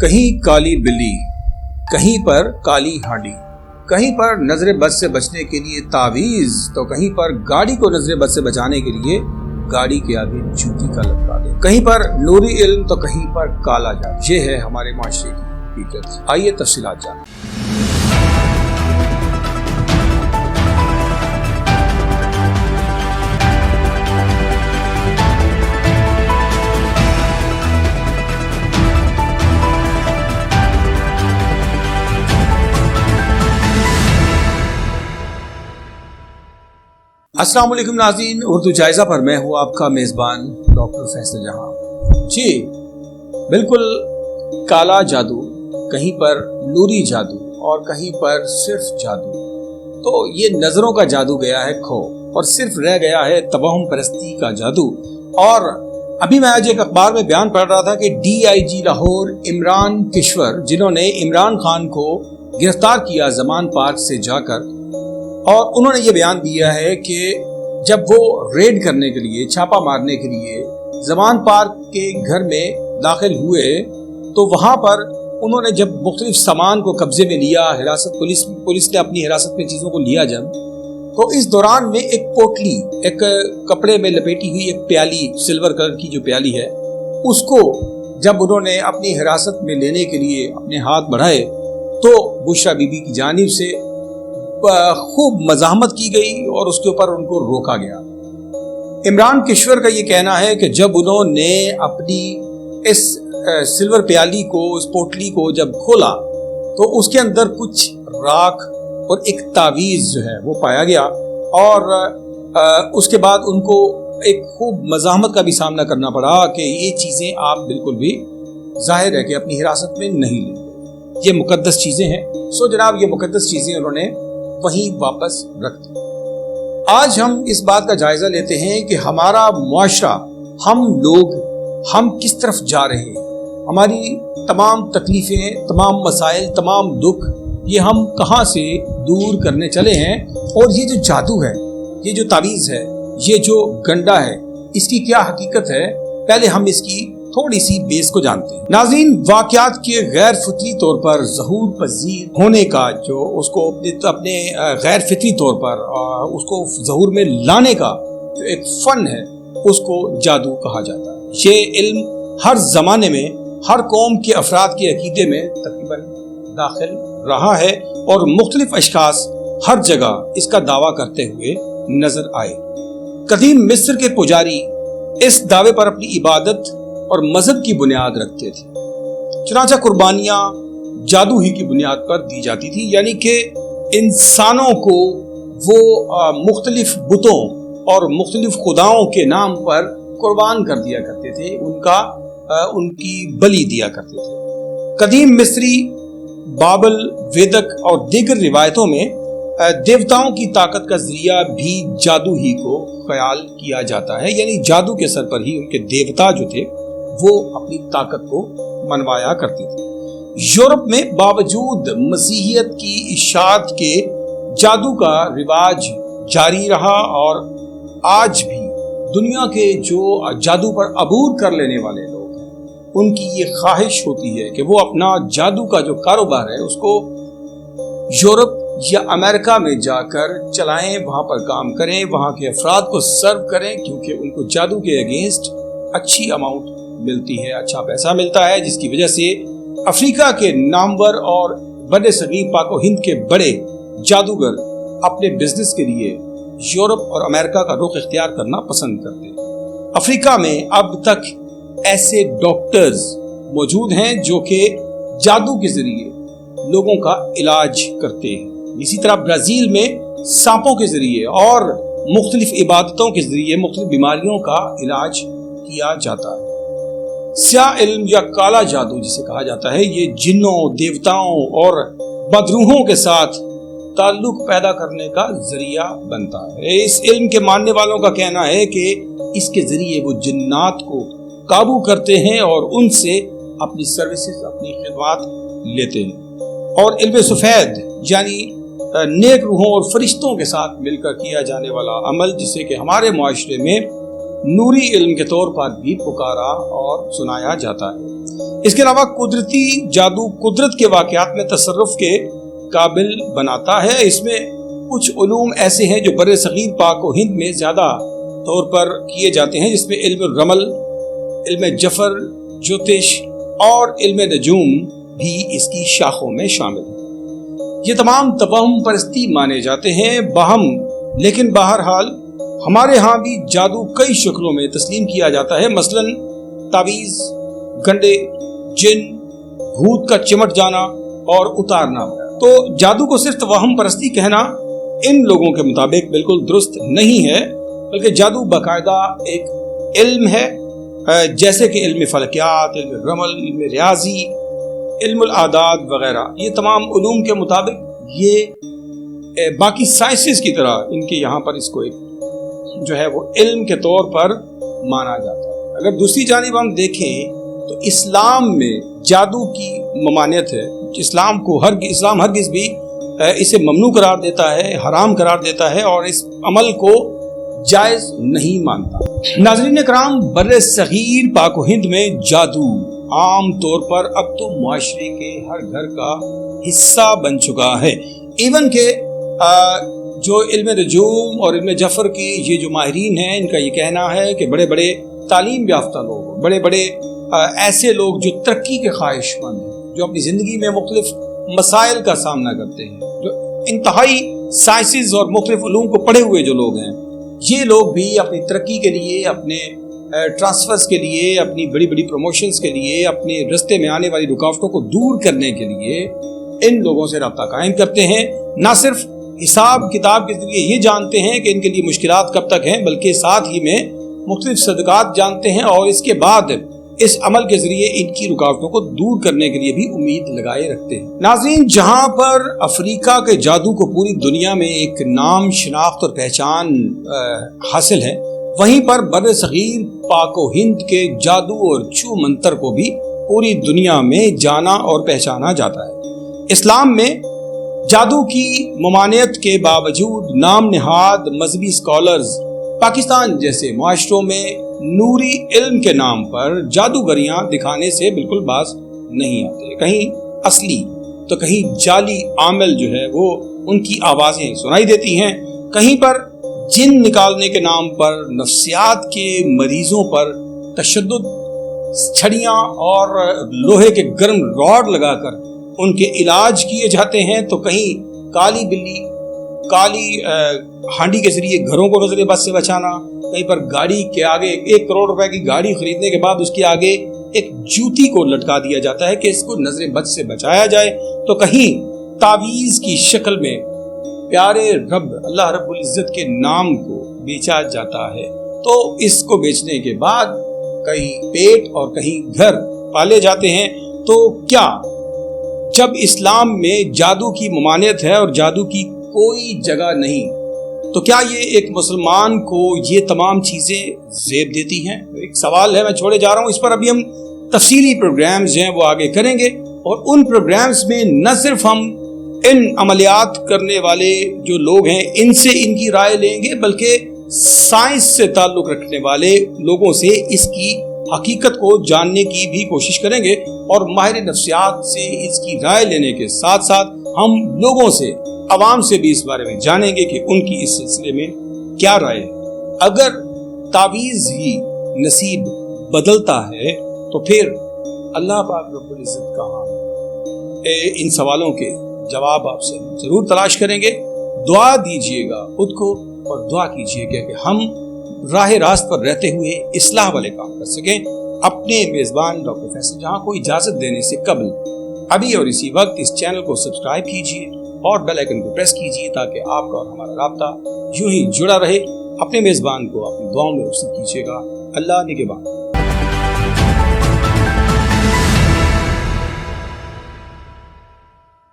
کہیں کالی بلی، کہیں پر کالی ہانڈی، کہیں پر نظر بد سے بچنے کے لیے تعویذ، تو کہیں پر گاڑی کو نظر بد سے بچانے کے لیے گاڑی کے آگے جوتی کا لٹکا دے، کہیں پر نوری علم تو کہیں پر کالا جادو۔ یہ ہے ہمارے معاشرے کی حقیقت۔ آئیے تفصیلات جانیں۔ السلام علیکم ناظرین، اردو جائزہ پر میں ہوں آپ کا میزبان ڈاکٹر فیصل جہاں۔ جی بالکل، کالا جادو، کہیں پر نوری جادو اور کہیں پر صرف جادو۔ تو یہ نظروں کا جادو گیا ہے کھو اور صرف رہ گیا ہے توہم پرستی کا جادو۔ اور ابھی میں آج ایک اخبار میں بیان پڑھ رہا تھا کہ DIG لاہور عمران کشور، جنہوں نے عمران خان کو گرفتار کیا زمان پارک سے جا کر، اور انہوں نے یہ بیان دیا ہے کہ جب وہ ریڈ کرنے کے لیے، چھاپا مارنے کے لیے زمان پارک کے گھر میں داخل ہوئے تو وہاں پر انہوں نے جب مختلف سامان کو قبضے میں لیا، پولیس نے اپنی حراست میں چیزوں کو لیا جب، تو اس دوران میں ایک پوٹلی، ایک کپڑے میں لپیٹی ہوئی ایک پیالی، سلور کلر کی جو پیالی ہے، اس کو جب انہوں نے اپنی حراست میں لینے کے لیے اپنے ہاتھ بڑھائے تو بشرا بی بی کی جانب سے خوب مزاحمت کی گئی اور اس کے اوپر ان کو روکا گیا۔ عمران کشور کا یہ کہنا ہے کہ جب انہوں نے اپنی اس سلور پیالی کو، اس پوٹلی کو جب کھولا تو اس کے اندر کچھ راکھ اور ایک تعویذ جو ہے وہ پایا گیا، اور اس کے بعد ان کو ایک خوب مزاحمت کا بھی سامنا کرنا پڑا کہ یہ چیزیں آپ بالکل بھی ظاہر ہے کہ اپنی حراست میں نہیں لیں، یہ مقدس چیزیں ہیں۔ سو جناب، یہ مقدس چیزیں انہوں نے وہیں واپس رکھ دی۔ آج ہم اس بات کا جائزہ لیتے ہیں کہ ہمارا معاشرہ، ہم لوگ، ہم کس طرف جا رہے ہیں، ہماری تمام تکلیفیں، تمام مسائل، تمام دکھ، یہ ہم کہاں سے دور کرنے چلے ہیں، اور یہ جو جادو ہے، یہ جو تعویذ ہے، یہ جو گنڈا ہے، اس کی کیا حقیقت ہے، پہلے ہم اس کی تھوڑی سی بیس کو جانتے ہیں۔ ناظرین، واقعات کے غیر فطری طور پر ظہور پذیر ہونے کا، جو اس کو اپنے غیر فطری طور پر اس کو ظہور میں لانے کا جو ایک فن ہے، اس کو جادو کہا جاتا ہے۔ یہ علم ہر زمانے میں ہر قوم کے افراد کے عقیدے میں تقریباً داخل رہا ہے، اور مختلف اشخاص ہر جگہ اس کا دعویٰ کرتے ہوئے نظر آئے۔ قدیم مصر کے پجاری اس دعوے پر اپنی عبادت اور مذہب کی بنیاد رکھتے تھے، چنانچہ قربانیاں جادو ہی کی بنیاد پر دی جاتی تھی، یعنی کہ انسانوں کو وہ مختلف بتوں اور مختلف خداؤں کے نام پر قربان کر دیا کرتے تھے، ان کی بلی دیا کرتے تھے۔ قدیم مصری، بابل، ویدک اور دیگر روایتوں میں دیوتاؤں کی طاقت کا ذریعہ بھی جادو ہی کو خیال کیا جاتا ہے، یعنی جادو کے سر پر ہی ان کے دیوتا جو تھے وہ اپنی طاقت کو منوایا کرتے تھے۔ یورپ میں باوجود مسیحیت کی اشاعت کے جادو کا رواج جاری رہا، اور آج بھی دنیا کے جو جادو پر عبور کر لینے والے لوگ ہیں، ان کی یہ خواہش ہوتی ہے کہ وہ اپنا جادو کا جو کاروبار ہے اس کو یورپ یا امریکہ میں جا کر چلائیں، وہاں پر کام کریں، وہاں کے افراد کو سرو کریں، کیونکہ ان کو جادو کے اگینسٹ اچھی اماؤنٹ ملتی ہے، اچھا پیسہ ملتا ہے، جس کی وجہ سے افریقہ کے نامور اور بڑے صغیر پاک و ہند کے بڑے جادوگر اپنے بزنس کے لیے یورپ اور امریکہ کا رخ اختیار کرنا پسند کرتے ہیں۔ افریقہ میں اب تک ایسے ڈاکٹرز موجود ہیں جو کہ جادو کے ذریعے لوگوں کا علاج کرتے ہیں۔ اسی طرح برازیل میں سانپوں کے ذریعے اور مختلف عبادتوں کے ذریعے مختلف بیماریوں کا علاج کیا جاتا ہے۔ سیاہ علم یا کالا جادو جسے کہا جاتا ہے، یہ جنوں، دیوتاؤں اور بدروحوں کے ساتھ تعلق پیدا کرنے کا ذریعہ بنتا ہے۔ اس علم کے ماننے والوں کا کہنا ہے کہ اس کے ذریعے وہ جنات کو قابو کرتے ہیں اور ان سے اپنی سروسز، اپنی خدمات لیتے ہیں۔ اور علم سفید یعنی نیک روحوں اور فرشتوں کے ساتھ مل کر کیا جانے والا عمل، جسے کہ ہمارے معاشرے میں نوری علم کے طور پر بھی پکارا اور سنایا جاتا ہے۔ اس کے علاوہ قدرتی جادو قدرت کے واقعات میں تصرف کے قابل بناتا ہے۔ اس میں کچھ علوم ایسے ہیں جو بر صغیر پاک و ہند میں زیادہ طور پر کیے جاتے ہیں، جس میں علم رمل، علم جفر، جوتش اور علم نجوم بھی اس کی شاخوں میں شامل ہیں۔ یہ تمام توہم پرستی مانے جاتے ہیں باہم، لیکن بہرحال ہمارے ہاں بھی جادو کئی شکلوں میں تسلیم کیا جاتا ہے، مثلا تعویذ، گنڈے، جن، بھوت کا چمٹ جانا اور اتارنا۔ تو جادو کو صرف توہم پرستی کہنا ان لوگوں کے مطابق بالکل درست نہیں ہے، بلکہ جادو باقاعدہ ایک علم ہے، جیسے کہ علم فلکیات، علم رمل، علم ریاضی، علم العادات وغیرہ۔ یہ تمام علوم کے مطابق یہ باقی سائنسز کی طرح ان کے یہاں پر اس کو ایک جو ہے وہ علم کے طور پر مانا جاتا ہے۔ اگر دوسری جانب ہم دیکھیں تو اسلام میں جادو کی ممانعت ہے۔ اسلام ہرگز بھی اسے ممنوع قرار دیتا ہے، حرام قرار دیتا ہے اور اس عمل کو جائز نہیں مانتا۔ ناظرین کرام، بر صغیر پاک و ہند میں جادو عام طور پر اب تو معاشرے کے ہر گھر کا حصہ بن چکا ہے۔ ایون کہ جو علم نجوم اور علم جفر کی یہ جو ماہرین ہیں، ان کا یہ کہنا ہے کہ بڑے بڑے تعلیم یافتہ لوگ، بڑے بڑے ایسے لوگ جو ترقی کے خواہش مند ہیں، جو اپنی زندگی میں مختلف مسائل کا سامنا کرتے ہیں، جو انتہائی سائنسز اور مختلف علوم کو پڑھے ہوئے جو لوگ ہیں، یہ لوگ بھی اپنی ترقی کے لیے، اپنے ٹرانسفرز کے لیے، اپنی بڑی بڑی پروموشنز کے لیے، اپنے رستے میں آنے والی رکاوٹوں کو دور کرنے کے لیے ان لوگوں سے رابطہ قائم کرتے ہیں۔ نہ صرف حساب کتاب کے ذریعے یہ جانتے ہیں کہ ان کے لیے مشکلات کب تک ہیں، بلکہ ساتھ ہی میں مختلف صدقات جانتے ہیں اور اس کے بعد اس عمل کے ذریعے ان کی رکاوٹوں کو دور کرنے کے لیے بھی امید لگائے رکھتے ہیں۔ ناظرین، جہاں پر افریقہ کے جادو کو پوری دنیا میں ایک نام، شناخت اور پہچان حاصل ہے، وہیں پر بر صغیر پاک و ہند کے جادو اور چھو منتر کو بھی پوری دنیا میں جانا اور پہچانا جاتا ہے۔ اسلام میں جادو کی ممانعت کے باوجود نام نہاد مذہبی اسکالرز پاکستان جیسے معاشروں میں نوری علم کے نام پر جادوگریاں دکھانے سے بالکل باز نہیں آتے۔ کہیں اصلی تو کہیں جعلی عامل جو ہے وہ ان کی آوازیں سنائی دیتی ہیں، کہیں پر جن نکالنے کے نام پر نفسیات کے مریضوں پر تشدد، چھڑیاں اور لوہے کے گرم راڈ لگا کر ان کے علاج کیے جاتے ہیں، تو کہیں کالی بلی، کالی ہانڈی کے ذریعے گھروں کو نظر بد سے بچانا، کہیں پر گاڑی کے آگے 1 کروڑ روپے کی گاڑی خریدنے کے بعد اس کے آگے ایک جوتی کو لٹکا دیا جاتا ہے کہ اس کو نظر بد سے بچایا جائے، تو کہیں تعویذ کی شکل میں پیارے رب اللہ رب العزت کے نام کو بیچا جاتا ہے۔ تو اس کو بیچنے کے بعد کہیں پیٹ اور کہیں گھر پالے جاتے ہیں۔ تو کیا جب اسلام میں جادو کی ممانعت ہے اور جادو کی کوئی جگہ نہیں، تو کیا یہ ایک مسلمان کو یہ تمام چیزیں زیب دیتی ہیں؟ ایک سوال ہے، میں چھوڑے جا رہا ہوں، اس پر ابھی ہم تفصیلی پروگرامز ہیں وہ آگے کریں گے، اور ان پروگرامز میں نہ صرف ہم ان عملیات کرنے والے جو لوگ ہیں ان سے ان کی رائے لیں گے، بلکہ سائنس سے تعلق رکھنے والے لوگوں سے اس کی حقیقت کو جاننے کی بھی کوشش کریں گے، اور ماہر نفسیات سے اس کی رائے لینے کے ساتھ ساتھ ہم لوگوں سے، عوام سے بھی اس بارے میں جانیں گے کہ ان کی اس سلسلے میں کیا رائے ہے۔ اگر تعویذ ہی نصیب بدلتا ہے تو پھر اللہ پاک رب العزت کہاں؟ ان سوالوں کے جواب آپ سے ضرور تلاش کریں گے۔ دعا دیجئے گا خود کو اور دعا کیجئے گا کہ ہم راہ راست پر رہتے ہوئے اصلاح والے کام کر سکیں۔ اپنے میزبان ڈاکٹر فیصل جہاں کو اجازت دینے سے قبل ابھی اور اسی وقت اس چینل کو سبسکرائب کیجئے اور بیل آئیکن کو پریس کیجئے تاکہ آپ کا اور ہمارا رابطہ یوں ہی جڑا رہے۔ اپنے میزبان کو اپنی دعاؤں میں رخصت کیجئے گا۔ اللہ نگہبان۔